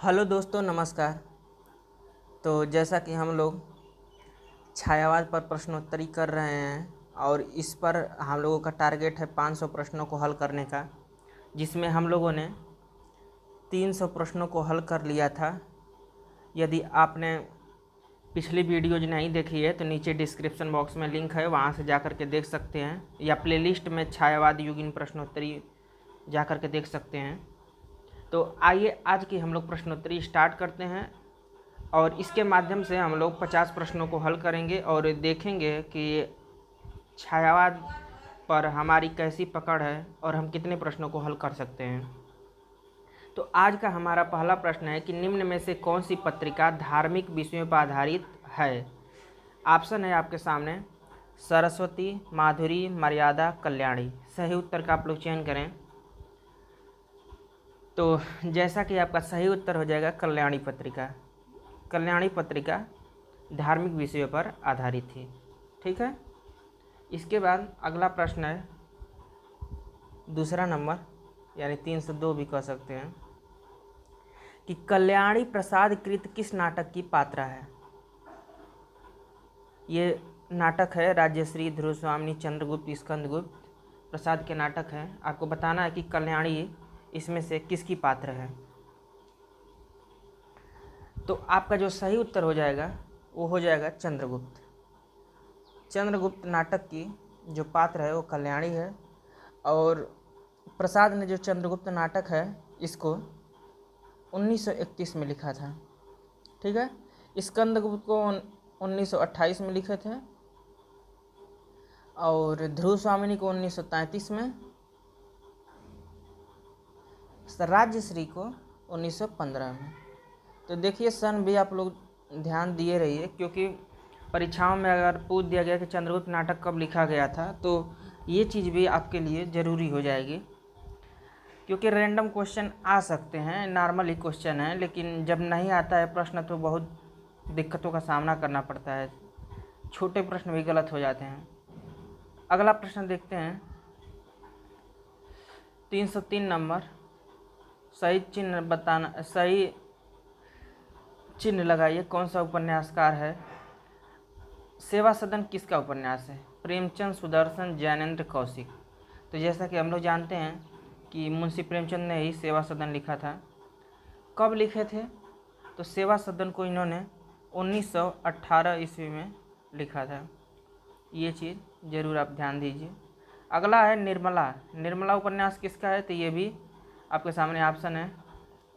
Hello दोस्तों, नमस्कार। तो जैसा कि हम लोग छायावाद पर प्रश्नोत्तरी कर रहे हैं और इस पर हम लोगों का टारगेट है 500 प्रश्नों को हल करने का, जिसमें हम लोगों ने 300 प्रश्नों को हल कर लिया था। यदि आपने पिछली वीडियोज नहीं देखी है तो नीचे डिस्क्रिप्शन बॉक्स में लिंक है, वहाँ से जा कर के देख सकते हैं, या प्लेलिस्ट में छायावाद युगीन प्रश्नोत्तरी जा कर के देख सकते हैं। तो आइए आज की हम लोग प्रश्नोत्तरी स्टार्ट करते हैं और इसके माध्यम से हम लोग 50 प्रश्नों को हल करेंगे और देखेंगे कि छायावाद पर हमारी कैसी पकड़ है और हम कितने प्रश्नों को हल कर सकते हैं। तो आज का हमारा पहला प्रश्न है कि निम्न में से कौन सी पत्रिका धार्मिक विषयों पर आधारित है। ऑप्शन है आपके सामने सरस्वती, माधुरी, मर्यादा, कल्याणी। सही उत्तर का आप लोग चयन करें। तो जैसा कि आपका सही उत्तर हो जाएगा कल्याणी पत्रिका। कल्याणी पत्रिका धार्मिक विषयों पर आधारित थी। ठीक है। इसके बाद अगला प्रश्न है दूसरा नंबर, यानी 302 भी कह सकते हैं, कि कल्याणी प्रसाद कृत किस नाटक की पात्रा है। ये नाटक है राजश्री, ध्रुव स्वामिनी, चंद्रगुप्त, स्कंदगुप्त प्रसाद के नाटक हैं। आपको बताना है कि कल्याणी इसमें से किसकी पात्र है। तो आपका जो सही उत्तर हो जाएगा वो हो जाएगा चंद्रगुप्त। चंद्रगुप्त नाटक की जो पात्र है वो कल्याणी है। और प्रसाद ने जो चंद्रगुप्त नाटक है इसको 1931 में लिखा था। ठीक है। स्कंदगुप्त को 1928 में लिखे थे और ध्रुव स्वामिनी को 1933 में, राज्यश्री को 1915 में। तो देखिए सन भी आप लोग ध्यान दिए रहिए, क्योंकि परीक्षाओं में अगर पूछ दिया गया कि चंद्रगुप्त नाटक कब लिखा गया था तो ये चीज़ भी आपके लिए ज़रूरी हो जाएगी, क्योंकि रैंडम क्वेश्चन आ सकते हैं, नॉर्मल ही क्वेश्चन है, लेकिन जब नहीं आता है प्रश्न तो बहुत दिक्कतों का सामना करना पड़ता है, छोटे प्रश्न भी गलत हो जाते हैं। अगला प्रश्न देखते हैं 303 नंबर। सही चिन्ह बताना, सही चिन्ह लगाइए कौन सा उपन्यासकार है। सेवा सदन किसका उपन्यास है। प्रेमचंद, सुदर्शन, जैनेन्द्र, कौशिक। तो जैसा कि हम लोग जानते हैं कि मुंशी प्रेमचंद ने ही सेवा सदन लिखा था। कब लिखे थे। तो सेवा सदन को इन्होंने 1918 ईस्वी में लिखा था। ये चीज़ ज़रूर आप ध्यान दीजिए। अगला है निर्मला। निर्मला उपन्यास किसका है। तो ये भी आपके सामने ऑप्शन है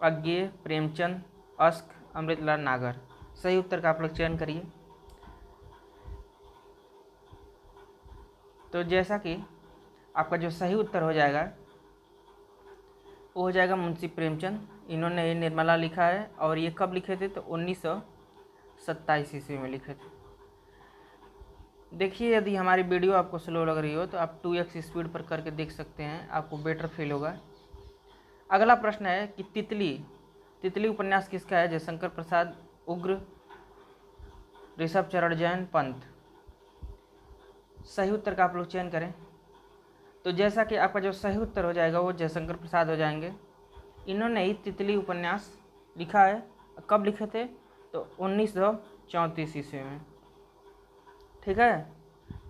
अज्ञेय, प्रेमचंद, अश्क, अमृतलाल नागर। सही उत्तर का आप लोग चयन करिए। तो जैसा कि आपका जो सही उत्तर हो जाएगा वो हो जाएगा मुंशी प्रेमचंद। इन्होंने ये निर्मला लिखा है और ये कब लिखे थे। तो 1927 ईस्वी में लिखे थे। देखिए यदि हमारी वीडियो आपको स्लो लग रही हो तो आप 2x स्पीड पर करके देख सकते हैं, आपको बेटर फील होगा। अगला प्रश्न है कि तितली। तितली उपन्यास किसका है। जयशंकर प्रसाद, उग्र, ऋषभ चरण जैन, पंत। सही उत्तर का आप लोग चयन करें। तो जैसा कि आपका जो सही उत्तर हो जाएगा वो जयशंकर प्रसाद हो जाएंगे। इन्होंने ही तितली उपन्यास लिखा है। कब लिखे थे। तो 1934 ईस्वी में। ठीक है।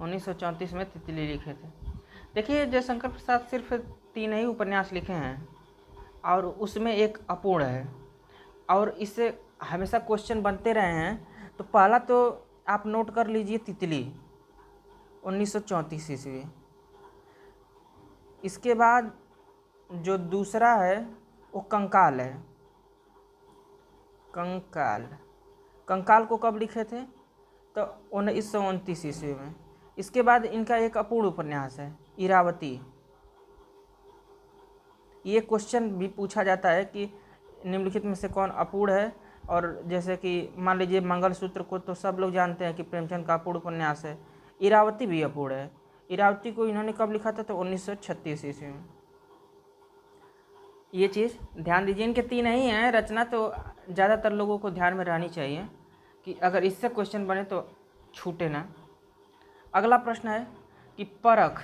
1934 में तितली लिखे थे। देखिए जयशंकर प्रसाद सिर्फ 3 ही उपन्यास लिखे हैं और उसमें एक अपूर्ण है, और इससे हमेशा क्वेश्चन बनते रहे हैं। तो पहला तो आप नोट कर लीजिए तितली 1934 ईस्वी। इसके बाद जो दूसरा है वो कंकाल है। कंकाल, कंकाल को कब लिखे थे। तो 1929 ईस्वी में। इसके बाद इनका एक अपूर्ण उपन्यास है इरावती। ये क्वेश्चन भी पूछा जाता है कि निम्नलिखित में से कौन अपूर्ण है। और जैसे कि मान लीजिए मंगलसूत्र को तो सब लोग जानते हैं कि प्रेमचंद का अपूर्ण उपन्यास है। इरावती भी अपूर्ण है। इरावती को इन्होंने कब लिखा था। तो 1936 ईस्वी में। ये चीज़ ध्यान दीजिए। इनके 3 ही हैं रचना, तो ज़्यादातर लोगों को ध्यान में रहनी चाहिए कि अगर इससे क्वेश्चन बने तो छूटे ना। अगला प्रश्न है कि परख।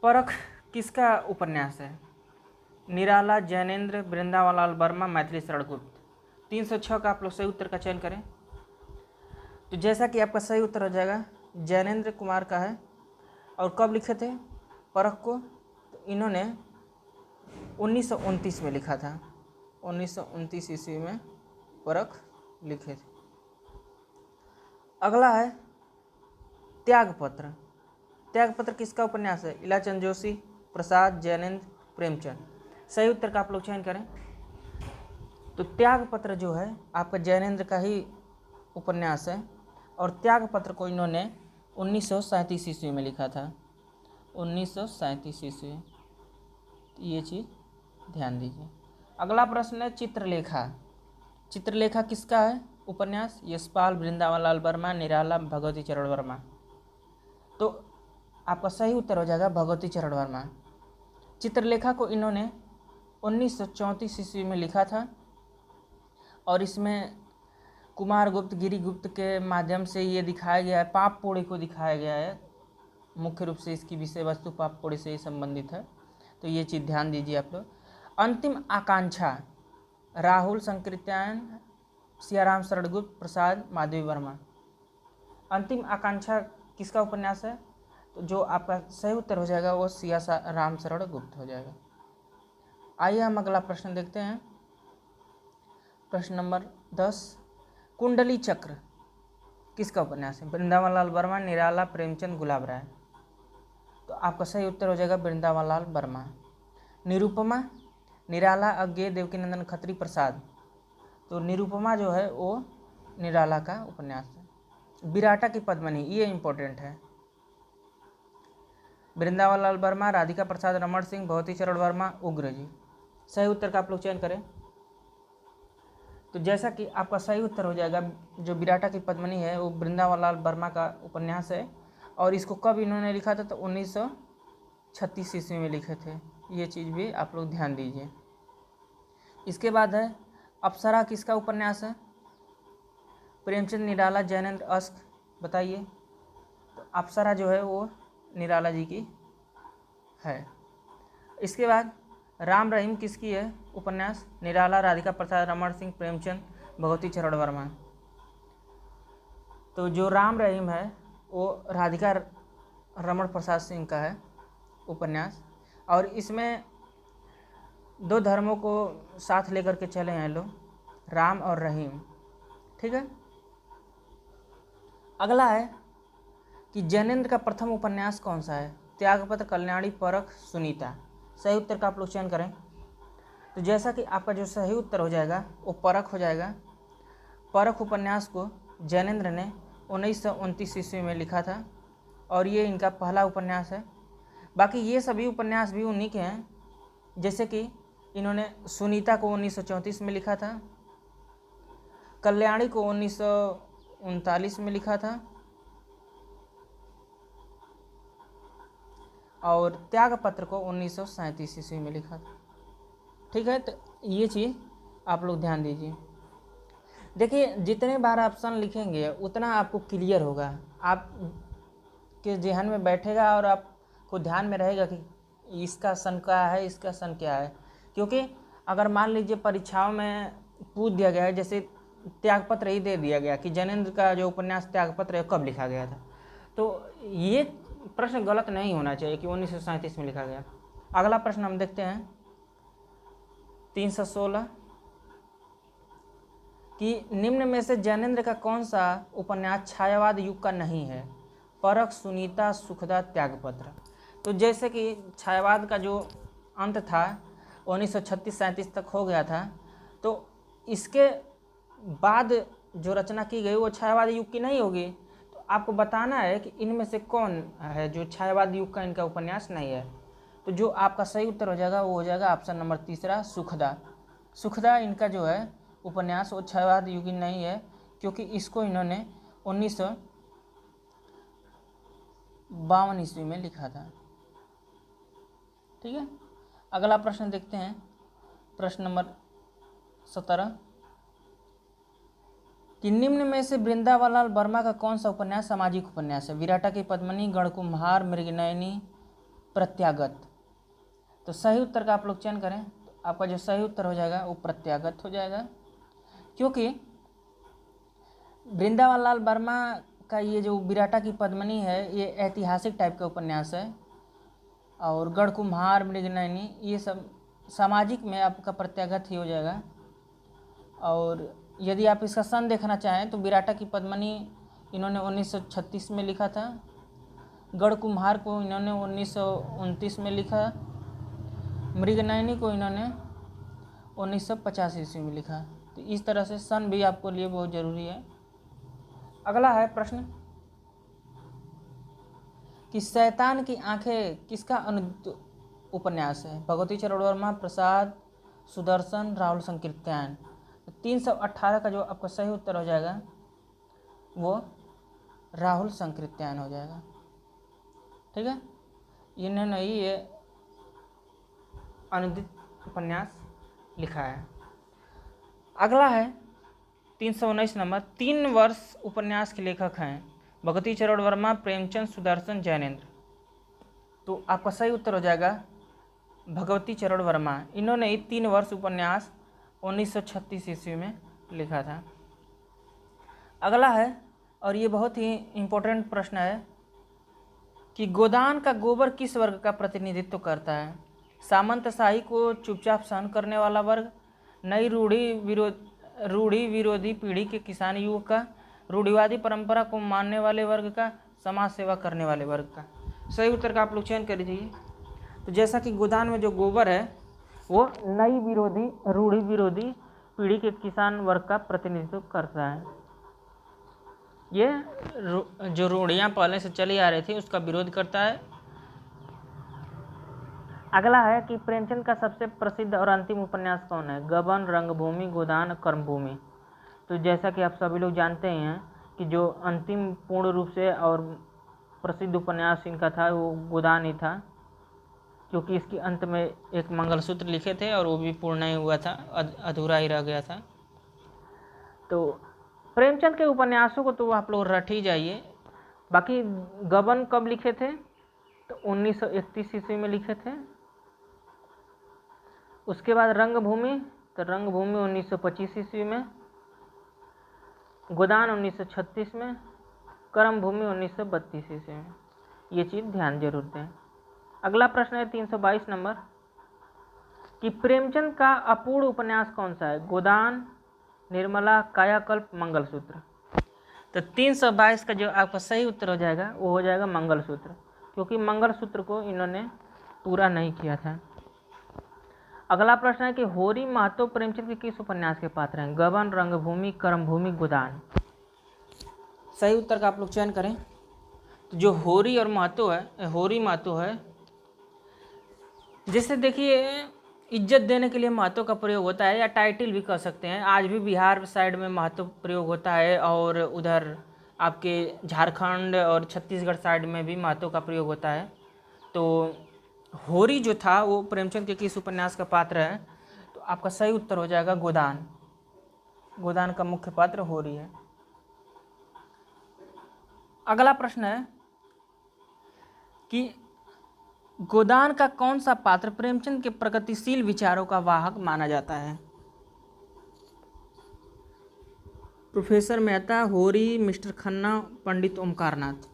परख किसका उपन्यास है। निराला, जैनेन्द्र, वृंदावनलाल वर्मा, मैथिली शरण गुप्त। 306 का आप लोग सही उत्तर का चयन करें। तो जैसा कि आपका सही उत्तर हो जाएगा जैनेन्द्र कुमार का है। और कब लिखे थे परख को? तो इन्होंने 1929 में लिखा था। 1929 ईस्वी में परख लिखे थे। अगला है त्यागपत्र। त्यागपत्र किसका उपन्यास है? इलाचंद जोशी, प्रसाद, जैनेन्द्र, प्रेमचंद। सही उत्तर का आप लोग चयन करें। तो त्यागपत्र जो है आपका जैनेन्द्र का ही उपन्यास है और त्यागपत्र को इन्होंने 1937 ईस्वी में लिखा था। 1937 ईस्वी। ये चीज़ ध्यान दीजिए। अगला प्रश्न है चित्रलेखा। चित्रलेखा किसका है उपन्यास? यशपाल, वृंदावनलाल वर्मा, निराला, भगवती चरण वर्मा। तो आपका सही उत्तर हो जाएगा भगवती चरण वर्मा। चित्रलेखा को इन्होंने 1934 ईस्वी में लिखा था और इसमें कुमार गुप्त, गिरिगुप्त के माध्यम से ये दिखाया गया है, पाप पोड़ी को दिखाया गया है। मुख्य रूप से इसकी विषय वस्तु पाप पोड़ी से ही संबंधित है। तो ये चीज़ ध्यान दीजिए आप लोग। अंतिम आकांक्षा, राहुल संकीर्तन, सियाराम शरण गुप्त, प्रसाद, माधवी वर्मा। अंतिम आकांक्षा किसका उपन्यास है? तो जो आपका सही उत्तर हो जाएगा वो सियाराम शरण गुप्त हो जाएगा। आइए हम अगला प्रश्न देखते हैं। प्रश्न नंबर 10, कुंडली चक्र किसका उपन्यास है? वृंदावनलाल वर्मा, निराला, प्रेमचंद, गुलाब राय। तो आपका सही उत्तर हो जाएगा वृंदावनलाल वर्मा। निरुपमा, निराला, अज्ञेय, देवकीनंदन खत्री, प्रसाद। तो निरुपमा जो है वो निराला का उपन्यास है। विराटा की पद्मिनी, ये इम्पोर्टेंट है। वृंदावनलाल वर्मा, राधिका प्रसाद, रमण सिंह, भगवती चरण वर्मा, उग्र जी। सही उत्तर का आप लोग चयन करें। तो जैसा कि आपका सही उत्तर हो जाएगा जो विराटा की पद्मिनी है वो वृंदावनलाल वर्मा का उपन्यास है और इसको कब इन्होंने लिखा था? तो 1936 ईस्वी में लिखे थे। ये चीज़ भी आप लोग ध्यान दीजिए। इसके बाद है अप्सरा किसका उपन्यास है? प्रेमचंद, निराला, जैनेन्द्र, अश्क। बताइए। तो अप्सरा जो है वो निराला जी की है। इसके बाद राम रहीम किसकी है उपन्यास? निराला, राधिका प्रसाद, रमण सिंह, प्रेमचंद, भगवती चरण वर्मा। तो जो राम रहीम है वो राधिका रमण प्रसाद सिंह का है उपन्यास और इसमें दो धर्मों को साथ लेकर के चले हैं लोग, राम और रहीम। ठीक है। अगला है कि जैनेन्द्र का प्रथम उपन्यास कौन सा है? त्यागपत्र, कल्याणी, परख, सुनीता। सही उत्तर का आप लोग चयन करें। तो जैसा कि आपका जो सही उत्तर हो जाएगा वो परख हो जाएगा। परख उपन्यास को जैनेन्द्र ने 1929 ईस्वी में लिखा था और ये इनका पहला उपन्यास है। बाकी ये सभी उपन्यास भी उन्हीं के हैं, जैसे कि इन्होंने सुनीता को 1934 में लिखा था, कल्याणी को 1939 में लिखा था और त्यागपत्र को 1937 ईस्वी में लिखा था। ठीक है। तो ये चीज़ आप लोग ध्यान दीजिए। देखिए जितने बार ऑप्शन लिखेंगे उतना आपको क्लियर होगा, आप के जहन में बैठेगा और आपको ध्यान में रहेगा कि इसका सन क्या है, इसका सन क्या है। क्योंकि अगर मान लीजिए परीक्षाओं में पूछ दिया गया है, जैसे त्यागपत्र ही दे दिया गया कि जैनेन्द्र का जो उपन्यास त्यागपत्र है कब लिखा गया था, तो ये प्रश्न गलत नहीं होना चाहिए कि 1937 में लिखा गया। अगला प्रश्न हम देखते हैं 316 कि निम्न में से जैनेन्द्र का कौन सा उपन्यास छायावाद युग का नहीं है? परख, सुनीता, सुखदा, त्यागपत्र। तो जैसे कि छायावाद का जो अंत था 1936-37 तक हो गया था, तो इसके बाद जो रचना की गई वो छायावाद युग की नहीं होगी। तो आपको बताना है कि इनमें से कौन है जो छायावाद युग का इनका उपन्यास नहीं है। तो जो आपका सही उत्तर हो जाएगा वो हो जाएगा ऑप्शन नंबर 3, सुखदा। सुखदा इनका जो है उपन्यास वो छायावाद युगी नहीं है, क्योंकि इसको इन्होंने 1952 ईस्वी में लिखा था। ठीक है। अगला प्रश्न देखते हैं, प्रश्न नंबर 17 कि निम्न में से वृंदावनलाल वर्मा का कौन सा उपन्यास सामाजिक उपन्यास है? विराटा की पद्मिनी, गणकुम्हार, मृगनयनी, प्रत्यागत। तो सही उत्तर का आप लोग चयन करें। तो आपका जो सही उत्तर हो जाएगा वो प्रत्यागत हो जाएगा, क्योंकि वृंदावन लाल वर्मा का ये जो विराटा की पद्मिनी है ये ऐतिहासिक टाइप का उपन्यास है, और गढ़ कुम्हार, मृगनयनी ये सब सामाजिक में आपका प्रत्यागत ही हो जाएगा। और यदि आप इसका सन देखना चाहें तो विराटा की पद्मिनी इन्होंने 1936 में लिखा था, गढ़ कुम्हार को इन्होंने 1929 में लिखा, मृगनयनी को इन्होंने 1950 ईस्वी में लिखा। तो इस तरह से सन भी आपको लिए बहुत ज़रूरी है। अगला है प्रश्न कि शैतान की आंखें किसका अनुदित उपन्यास है? भगवती चरण वर्मा, प्रसाद, सुदर्शन, राहुल संकीर्तन। तो 318 का जो आपका सही उत्तर हो जाएगा वो राहुल संकीर्तन हो जाएगा। ठीक है, इन्होंने ही ये अनुदित उपन्यास लिखा है। अगला है 319 नंबर। 3 वर्ष उपन्यास के लेखक हैं भगवती चरण वर्मा, प्रेमचंद, सुदर्शन, जैनेन्द्र। तो आपका सही उत्तर हो जाएगा भगवती चरण वर्मा। इन्होंने ही 3 वर्ष उपन्यास 1936 ईस्वी में लिखा था। अगला है, और ये बहुत ही इम्पोर्टेंट प्रश्न है कि गोदान का गोबर किस वर्ग का प्रतिनिधित्व करता है? सामंतशाही को चुपचाप सहन करने वाला वर्ग, नई रूढ़ी विरोधी पीढ़ी के किसान युग का, रूढ़िवादी परंपरा को मानने वाले वर्ग का, समाज सेवा करने वाले वर्ग का। सही उत्तर का आप लोग चयन कर लीजिए। तो जैसा कि गोदान में जो गोबर है वो नई रूढ़ी विरोधी पीढ़ी के किसान वर्ग का प्रतिनिधित्व करता है। ये जो रूढ़ियाँ पहले से चली आ रही थी उसका विरोध करता है। अगला है कि प्रेमचंद का सबसे प्रसिद्ध और अंतिम उपन्यास कौन है? गबन, रंगभूमि, गोदान, कर्मभूमि। तो जैसा कि आप सभी लोग जानते हैं कि जो अंतिम पूर्ण रूप से और प्रसिद्ध उपन्यास इनका था वो गोदान ही था, क्योंकि इसके अंत में एक मंगलसूत्र लिखे थे और वो भी पूर्ण नहीं हुआ था, अधूरा ही रह गया था। तो प्रेमचंद के उपन्यासों को तो आप लोग रट ही जाइए। बाकी गबन कब लिखे थे? तो 1931 ईस्वी में लिखे थे। उसके बाद रंगभूमि, तो रंगभूमि 1925 ईस्वी में, गोदान 1936 में, कर्मभूमि 1932 ईस्वी में। ये चीज़ ध्यान जरूर दें। अगला प्रश्न है 322 नंबर कि प्रेमचंद का अपूर्ण उपन्यास कौन सा है? गोदान, निर्मला, कायाकल्प, मंगलसूत्र। तो 322 का जो आपका सही उत्तर हो जाएगा वो हो जाएगा मंगलसूत्र, क्योंकि मंगलसूत्र को इन्होंने पूरा नहीं किया था। अगला प्रश्न है कि होरी महतो प्रेमचंद के किस उपन्यास के पात्र हैं? गबन, रंगभूमि, कर्मभूमि, गोदान। सही उत्तर का आप लोग चयन करें। तो जो होरी और महतो है, होरी महतो है, जैसे देखिए इज्जत देने के लिए महतो का प्रयोग होता है, या टाइटल भी कह सकते हैं। आज भी बिहार साइड में महतो प्रयोग होता है, और उधर आपके झारखंड और छत्तीसगढ़ साइड में भी महतो का प्रयोग होता है। तो होरी जो था वो प्रेमचंद के किस उपन्यास का पात्र है? तो आपका सही उत्तर हो जाएगा गोदान। गोदान का मुख्य पात्र होरी है। अगला प्रश्न है कि गोदान का कौन सा पात्र प्रेमचंद के प्रगतिशील विचारों का वाहक माना जाता है? प्रोफेसर मेहता, होरी, मिस्टर खन्ना, पंडित ओमकारनाथ।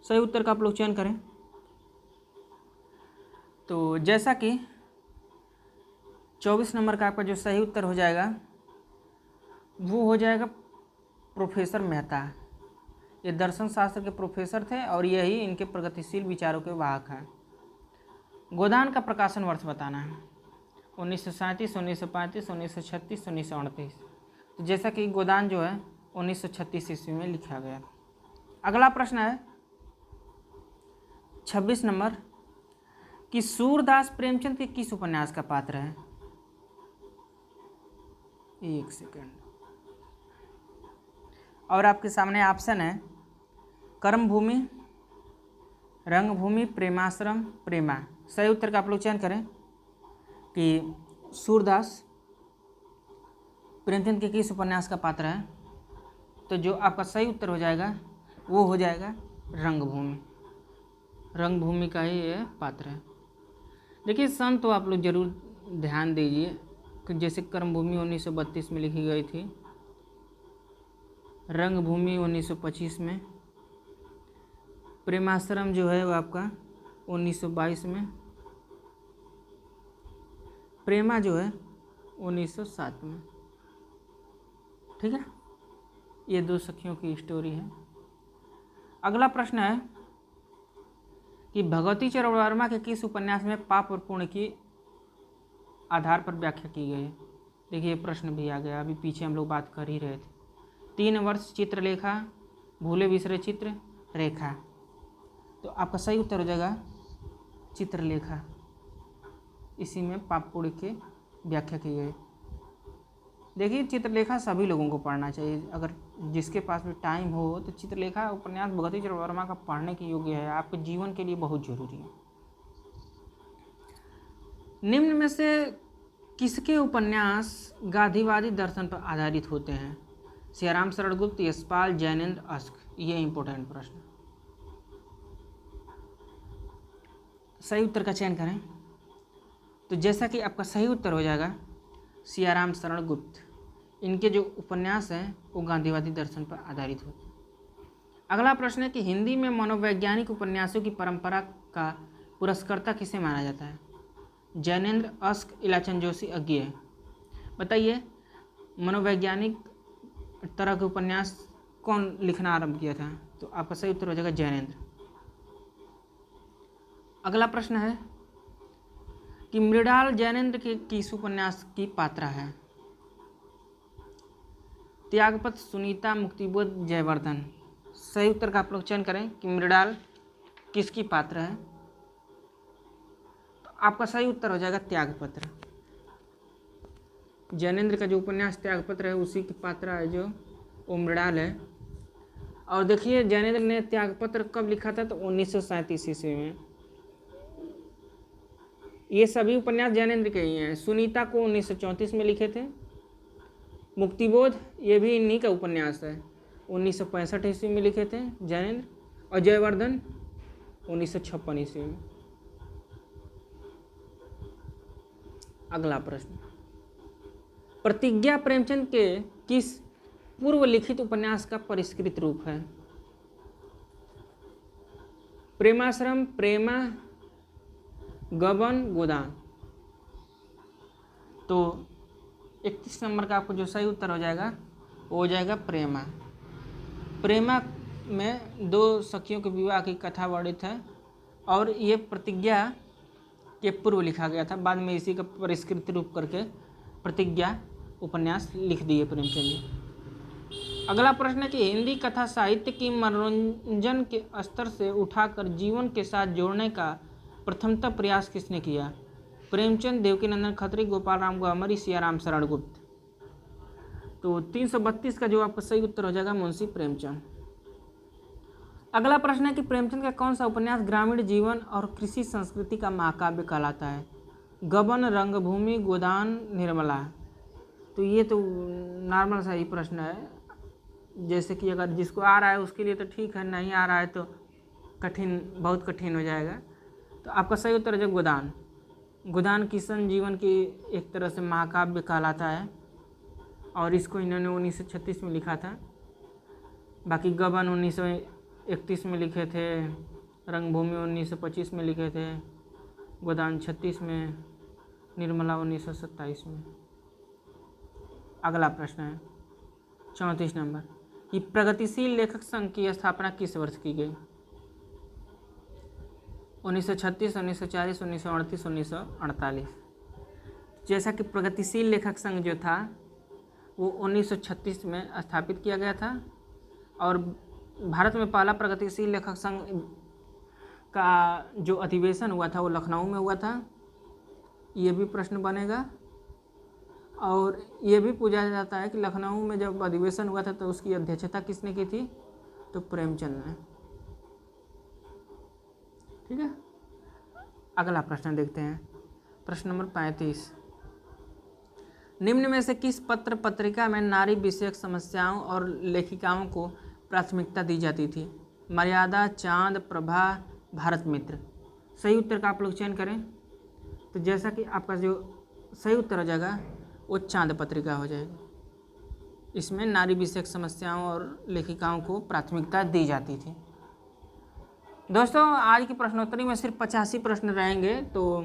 सही उत्तर का आप लोग चयन करें। तो जैसा कि 24 नंबर का आपका जो सही उत्तर हो जाएगा वो हो जाएगा प्रोफेसर मेहता। ये दर्शन शास्त्र के प्रोफेसर थे और यही इनके प्रगतिशील विचारों के वाहक हैं। गोदान का प्रकाशन वर्ष बताना है। 1937, 1935, 1936, 1938। तो जैसा कि गोदान जो है 1936 ईस्वी में लिखा गया। अगला प्रश्न है 26 नंबर कि सूरदास प्रेमचंद के किस उपन्यास का पात्र है? एक सेकंड। और आपके सामने ऑप्शन है कर्मभूमि, रंगभूमि, प्रेमाश्रम, प्रेमा। सही उत्तर का आप लोग चयन करें कि सूरदास प्रेमचंद के किस उपन्यास का पात्र है। तो जो आपका सही उत्तर हो जाएगा वो हो जाएगा रंगभूमि। रंगभूमि का ही ये पात्र है। देखिए सन तो आप लोग जरूर ध्यान दीजिए कि जैसे कर्मभूमि 1932 में लिखी गई थी, रंगभूमि 1925 में, प्रेमाश्रम जो है वो आपका 1922 में, प्रेमा जो है 1907 में। ठीक है, ये दो सखियों की स्टोरी है। अगला प्रश्न है कि भगवती चरण वर्मा के किस उपन्यास में पाप और पुण्य की आधार पर व्याख्या की गई है। देखिए ये प्रश्न भी आ गया, अभी पीछे हम लोग बात कर ही रहे थे। 3 वर्ष चित्रलेखा, भूले बिसरे चित्र रेखा। तो आपका सही उत्तर हो जाएगा चित्रलेखा। इसी में पाप पुण्य की व्याख्या की गई। देखिए चित्रलेखा सभी लोगों को पढ़ना चाहिए, अगर जिसके पास भी टाइम हो तो चित्रलेखा उपन्यास भगवती चरण वर्मा का पढ़ने के योग्य है, आपके जीवन के लिए बहुत जरूरी है। निम्न में से किसके उपन्यास गांधीवादी दर्शन पर आधारित होते हैं। सियाराम शरण गुप्त, यशपाल, जैनेन्द्र, अश्क। ये इंपॉर्टेंट प्रश्न। सही उत्तर का चयन करें तो जैसा कि आपका सही उत्तर हो जाएगा सियाराम शरण गुप्त। इनके जो उपन्यास हैं वो गांधीवादी दर्शन पर आधारित होते हैं। अगला प्रश्न है कि हिंदी में मनोवैज्ञानिक उपन्यासों की परंपरा का पुरस्कर्ता किसे माना जाता है। जैनेन्द्र, अश्क, इलाचंद जोशी, अज्ञेय। बताइए मनोवैज्ञानिक तरह के उपन्यास कौन लिखना आरंभ किया था। तो आपका सही उत्तर हो जाएगा जैनेन्द्र। अगला प्रश्न है कि मृणाल जैनेन्द्र के किस उपन्यास की पात्रा है। त्यागपत्र, सुनीता, मुक्तिबोध, जयवर्धन। सही उत्तर का आप लोग चयन करें कि मृणाल किसकी पात्र है। तो आपका सही उत्तर हो जाएगा त्यागपत्र। जैनेन्द्र का जो उपन्यास त्यागपत्र है उसी की पात्रा है जो वो मृणाल है। और देखिए जैनेन्द्र ने त्यागपत्र कब लिखा था, तो 1937 ईस्वी में। ये सभी उपन्यास जैनेन्द्र के ही हैं। सुनीता को 1934 में लिखे थे। मुक्तिबोध ये भी इन्हीं का उपन्यास है, 1965 ईस्वी में लिखे थे जैनेन्द्र। और जयवर्धन 1956 ईस्वी में। अगला प्रश्न, प्रतिज्ञा प्रेमचंद के किस पूर्व लिखित उपन्यास का परिष्कृत रूप है। प्रेमाश्रम, प्रेमा, गबन, गोदान। तो 31 नंबर का आपको जो सही उत्तर हो जाएगा वो हो जाएगा प्रेमा। प्रेमा में 2 सखियों के विवाह की कथा वर्णित है और ये प्रतिज्ञा के पूर्व लिखा गया था। बाद में इसी का परिष्कृत रूप करके प्रतिज्ञा उपन्यास लिख दिए प्रेमचंद जी। अगला प्रश्न है कि हिंदी कथा साहित्य की मनोरंजन के स्तर से उठाकर जीवन के साथ जोड़ने का प्रथमतः प्रयास किसने किया। प्रेमचंद, देवकीनंदन खत्री, गोपाल राम गौहमरी, सियाराम शरण गुप्त। तो 332 का जो आपका सही उत्तर हो जाएगा मुंशी प्रेमचंद। अगला प्रश्न है कि प्रेमचंद का कौन सा उपन्यास ग्रामीण जीवन और कृषि संस्कृति का महाकाव्य कहलाता है। गबन, रंगभूमि, गोदान, निर्मला। तो ये तो नॉर्मल सा ही प्रश्न है, जैसे कि अगर जिसको आ रहा है उसके लिए तो ठीक है, नहीं आ रहा है तो कठिन, बहुत कठिन हो जाएगा। तो आपका सही उत्तर है गोदान। गोदान किशन जीवन की एक तरह से महाकाव्य कहलाता है और इसको इन्होंने 1936 में लिखा था। बाकी गबन 1931 में लिखे थे, रंगभूमि 1925 में लिखे थे, गोदान 36 में, निर्मला 1927 में। अगला प्रश्न है 34 नंबर कि प्रगतिशील लेखक संघ की स्थापना किस वर्ष की गई। 1936, 1940, 1938, 1948। जैसा कि प्रगतिशील लेखक संघ जो था वो 1936 में स्थापित किया गया था और भारत में पहला प्रगतिशील लेखक संघ का जो अधिवेशन हुआ था वो लखनऊ में हुआ था। ये भी प्रश्न बनेगा और ये भी पूछा जाता है कि लखनऊ में जब अधिवेशन हुआ था तो उसकी अध्यक्षता किसने की थी, तो प्रेमचंद ने। ठीक है, अगला प्रश्न देखते हैं, प्रश्न नंबर 35। निम्न में से किस पत्र पत्रिका में नारी विषयक समस्याओं और लेखिकाओं को प्राथमिकता दी जाती थी। मर्यादा, चांद, प्रभा, भारत मित्र। सही उत्तर का आप लोग चयन करें तो जैसा कि आपका जो सही उत्तर हो जाएगा वो चांद पत्रिका हो जाएगी। इसमें नारी विषयक समस्याओं और लेखिकाओं को प्राथमिकता दी जाती थी। दोस्तों आज की प्रश्नोत्तरी में सिर्फ 85 प्रश्न रहेंगे, तो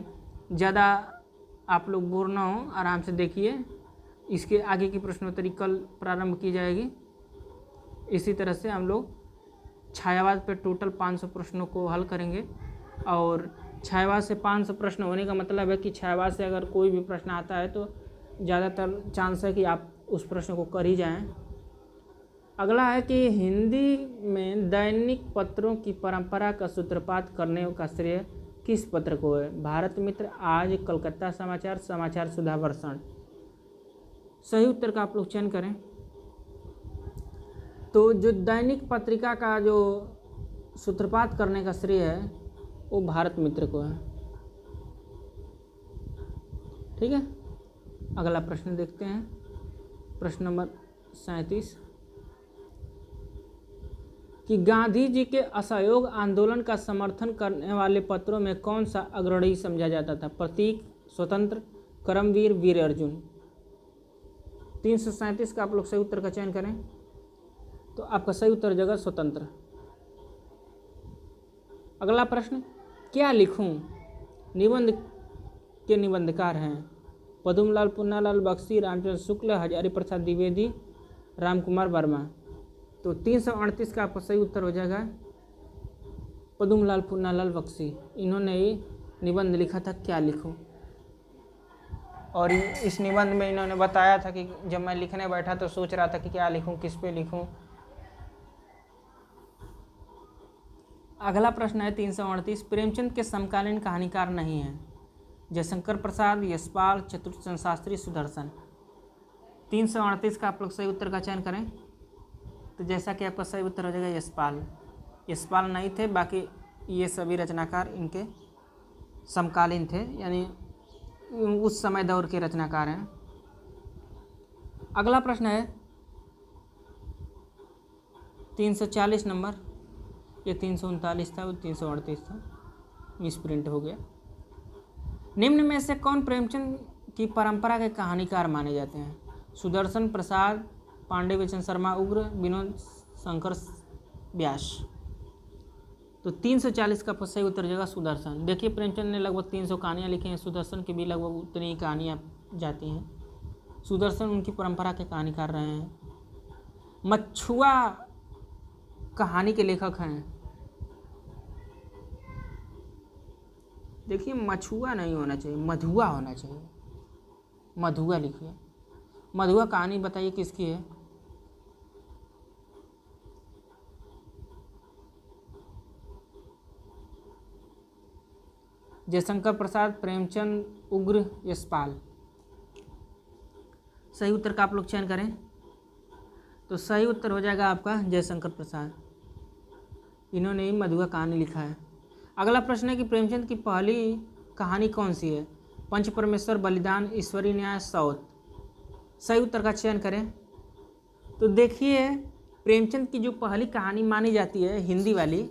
ज़्यादा आप लोग बोर ना हो, आराम से देखिए। इसके आगे की प्रश्नोत्तरी कल प्रारंभ की जाएगी। इसी तरह से हम लोग छायावाद पे टोटल 500 प्रश्नों को हल करेंगे। और छायावाद से 500 प्रश्न होने का मतलब है कि छायावाद से अगर कोई भी प्रश्न आता है तो ज़्यादातर चांस है कि आप उस प्रश्न को कर ही जाएं। अगला है कि हिंदी में दैनिक पत्रों की परंपरा का सूत्रपात करने का श्रेय किस पत्र को है? भारत मित्र, आज, कलकत्ता समाचार, समाचार सुधा वर्षण। सही उत्तर का आप लोग चयन करें। तो जो दैनिक पत्रिका का जो सूत्रपात करने का श्रेय है वो भारत मित्र को है। ठीक है, अगला प्रश्न देखते हैं। प्रश्न नंबर 37 कि गांधी जी के असहयोग आंदोलन का समर्थन करने वाले पत्रों में कौन सा अग्रणी समझा जाता था? प्रतीक, स्वतंत्र, करमवीर, वीर अर्जुन। 337 का आप लोग सही उत्तर का चयन करें। तो आपका सही उत्तर हो जाएगा स्वतंत्र। अगला प्रश्न, क्या लिखूं? निबंध के निबंधकार हैं पद्मलाल, पुन्नालाल बख्शी, रामचंद्र शुक्ल, हजारी प्रसाद द्विवेदी, रामकुमार वर्मा। तो 338 का आपका सही उत्तर हो जाएगा पद्मलाल पुन्नालाल बख्शी। इन्होंने ये निबंध लिखा था क्या लिखूं, और इस निबंध में इन्होंने बताया था कि जब मैं लिखने बैठा तो सोच रहा था कि क्या लिखूं, किस पे लिखूं। अगला प्रश्न है 338, प्रेमचंद के समकालीन कहानीकार नहीं हैं? जयशंकर प्रसाद, यशपाल, चतुर्थ शास्त्री, सुदर्शन। 338 का आप लोग सही उत्तर का चयन करें। तो जैसा कि आपका सही उत्तर हो जाएगा यशपाल। यशपाल नहीं थे, बाकी ये सभी रचनाकार इनके समकालीन थे, यानी उस समय दौर के रचनाकार हैं। अगला प्रश्न है 340 नंबर, ये 339 था, वो 338 था, मिसप्रिंट हो गया। निम्न में से कौन प्रेमचंद की परंपरा के कहानीकार माने जाते हैं? सुदर्शन प्रसाद, पांडे बच्चन शर्मा उग्र, विनोद शंकर व्यास। तो 340 का सही उत्तर जाएगा सुदर्शन। देखिए प्रेमचंद ने लगभग 300 कहानियाँ लिखी हैं, सुदर्शन की भी लगभग उतनी ही कहानियाँ जाती हैं। सुदर्शन उनकी परंपरा के कहानीकार रहे हैं। मछुआ कहानी के लेखक हैं। देखिए मछुआ नहीं होना चाहिए, मधुआ होना चाहिए। मधुआ लिखिए। मधुआ कहानी बताइए किसकी है? जयशंकर प्रसाद, प्रेमचंद, उग्र, यशपाल। सही उत्तर का आप लोग चयन करें। तो सही उत्तर हो जाएगा आपका जयशंकर प्रसाद। इन्होंने ही मधुआ कहानी लिखा है। अगला प्रश्न है कि प्रेमचंद की पहली कहानी कौन सी है? पंच परमेश्वर, बलिदान, ईश्वरीय न्याय, सौत। सही उत्तर का चयन करें। तो देखिए प्रेमचंद की जो पहली कहानी मानी जाती है हिंदी वाली,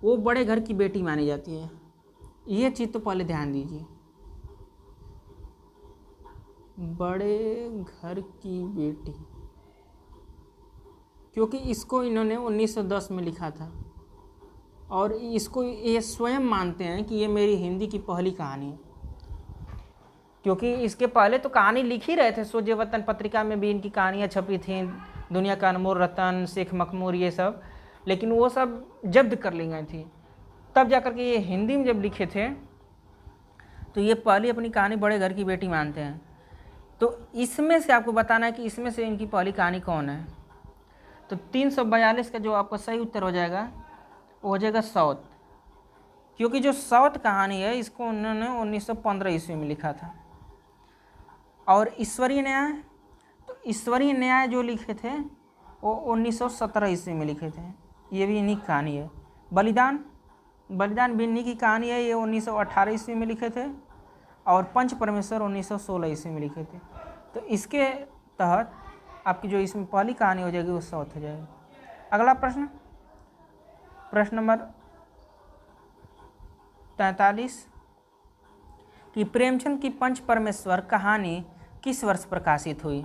वो बड़े घर की बेटी मानी जाती है। ये चीज़ तो पहले ध्यान दीजिए, बड़े घर की बेटी, क्योंकि इसको इन्होंने 1910 में लिखा था और इसको ये स्वयं मानते हैं कि ये मेरी हिंदी की पहली कहानी है। क्योंकि इसके पहले तो कहानी लिख ही रहे थे, सोजे वतन पत्रिका में भी इनकी कहानियाँ छपी थी, दुनिया का अनमोल रतन, शेख मखमूर, ये सब, लेकिन वो सब जब्त कर ली गई थी। तब जाकर के ये हिंदी में जब लिखे थे तो ये पहली अपनी कहानी बड़े घर की बेटी मानते हैं। तो इसमें से आपको बताना है कि इसमें से इनकी पहली कहानी कौन है। तो 342 का जो आपका सही उत्तर हो जाएगा वो हो जाएगा सौत, क्योंकि जो सौत कहानी है इसको उन्होंने 1915 ईस्वी में लिखा था। और ईश्वरीय न्याय, तो ईश्वरीय न्याय जो लिखे थे वो 1917 ईस्वी में लिखे थे, ये भी इन्हीं की कहानी है। बलिदान, बलिदान भी इन्हीं की कहानी है, ये 1918 ईस्वी में लिखे थे। और पंच परमेश्वर 1916 ईस्वी में लिखे थे। तो इसके तहत आपकी जो इसमें पहली कहानी हो जाएगी वो सौत हो जाएगी। अगला प्रश्न, प्रश्न नंबर 43 कि प्रेमचंद की पंच परमेश्वर कहानी किस वर्ष प्रकाशित हुई?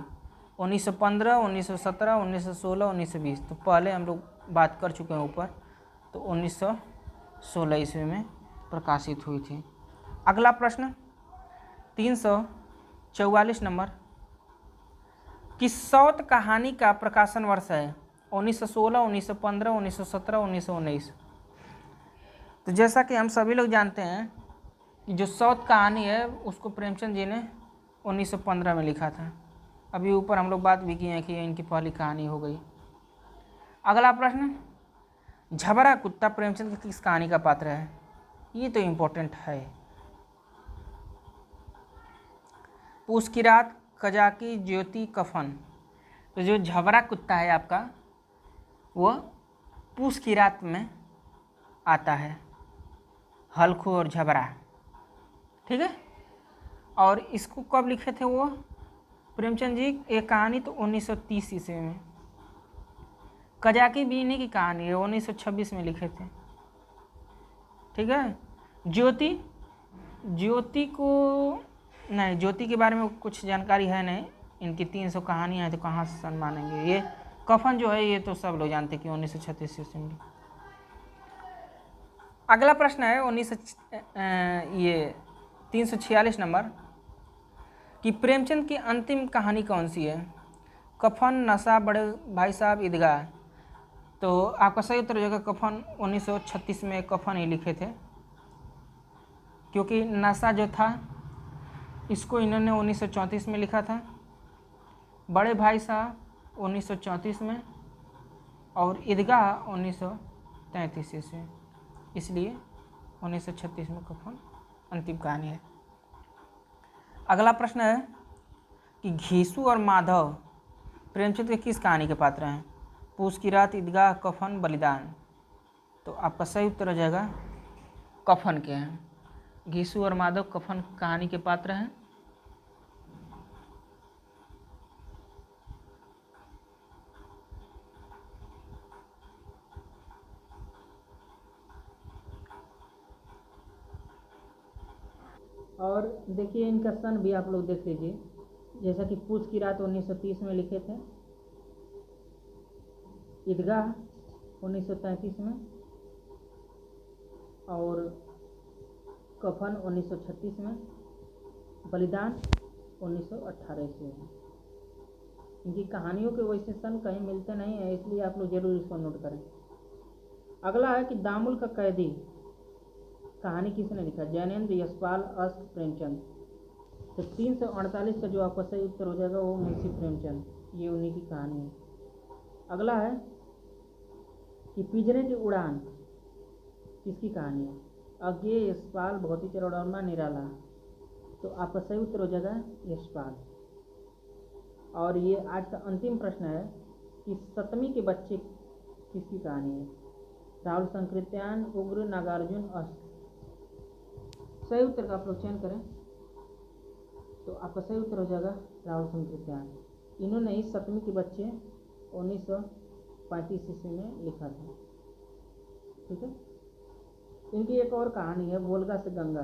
1915, 1917, 1916, 1920। तो पहले हम लोग बात कर चुके हैं ऊपर, तो 1916 ईस्वी में प्रकाशित हुई थी। अगला प्रश्न 344 नंबर, कि सौत कहानी का प्रकाशन वर्ष है 1916, 1915, 1917, 1919। तो जैसा कि हम सभी लोग जानते हैं कि जो सौत कहानी है उसको प्रेमचंद जी ने 1915 में लिखा था। अभी ऊपर हम लोग बात भी की है कि इनकी पहली कहानी हो गई। अगला प्रश्न, झबरा कुत्ता प्रेमचंद की किस कहानी का पात्र है? ये तो इम्पोर्टेंट है। पूस की रात, कजाकी, ज्योति, कफन। तो जो झबरा कुत्ता है आपका वो पूस की रात में आता है, हल्खू और झबरा, ठीक है। और इसको कब लिखे थे वो प्रेमचंद जी? एक कहानी तो 1930 ईस्वी में। कजाकी भी इन्हीं की कहानी है, 1926 में लिखे थे, ठीक है। ज्योति, ज्योति को नहीं, ज्योति के बारे में कुछ जानकारी है नहीं। इनकी 300 कहानियाँ हैं तो कहाँ से सन मानेंगे। ये कफन जो है ये तो सब लोग जानते कि 1936 ईस्वी में। अगला प्रश्न है 346 नंबर, कि प्रेमचंद की अंतिम कहानी कौन सी है? कफन, नशा, बड़े भाई साहब, ईदगाह। तो आपका सही उत्तर हो जाएगा कफन। 1936 में कफन ही लिखे थे, क्योंकि नशा जो था इसको इन्होंने 1934 में लिखा था, बड़े भाई साहब 1934 में, और ईदगाह 1933 ईस्वी, इसलिए 1936 में कफन अंतिम कहानी है। अगला प्रश्न है कि घीसू और माधव प्रेमचंद के किस कहानी के पात्र हैं? पूस की रात, ईदगाह, कफन, बलिदान। तो आपका सही उत्तर हो जाएगा कफन के हैं। घीसू और माधव कफन कहानी के पात्र हैं। और देखिए इनका सन भी आप लोग देख लीजिए, जैसा कि पूस की रात 1930 में लिखे थे, ईदगाह 1933 में, और कफन 1936 में, बलिदान 1918 ईस्वी में। इनकी कहानियों के वैसे सन कहीं मिलते नहीं है, इसलिए आप लोग जरूर इसको नोट करें। अगला है कि दामुल का कैदी कहानी किसने लिखा? जैनेन्द्र, यशपाल, अश्क, प्रेमचंद। तो 348 का जो आपका सही उत्तर हो जाएगा वो मुंशी प्रेमचंद, ये उन्हीं की कहानी है। अगला है कि पिंजरे की उड़ान किसकी कहानी है? अज्ञेय, यशपाल, भौतिक वर्मा, निराला। तो आपका सही उत्तर हो जाएगा यशपाल। और ये आज का अंतिम प्रश्न है कि 7वीं के बच्चे किसकी कहानी है? राहुल संकृत्यान, उग्र, नागार्जुन, अश्क। सही उत्तर का आप लोग चयन करें, तो आपका सही उत्तर हो जाएगा राहुल संकृत्यान। इन्होंने ही 7वीं के बच्चे 1935 ईस्वी में लिखा था, ठीक है। इनकी एक और कहानी है, वोल्गा से गंगा।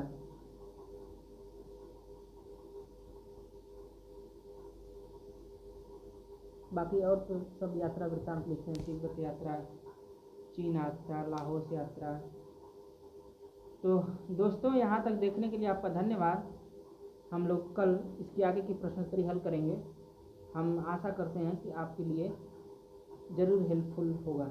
बाकी और तो सब यात्रा वृत्तांत लिखे हैं, तिब्बत यात्रा, चीन यात्रा, लाहौस यात्रा। तो दोस्तों यहाँ तक देखने के लिए आपका धन्यवाद। हम लोग कल इसके आगे की प्रश्नोत्तरी हल करेंगे। हम आशा करते हैं कि आपके लिए ज़रूर हेल्पफुल होगा।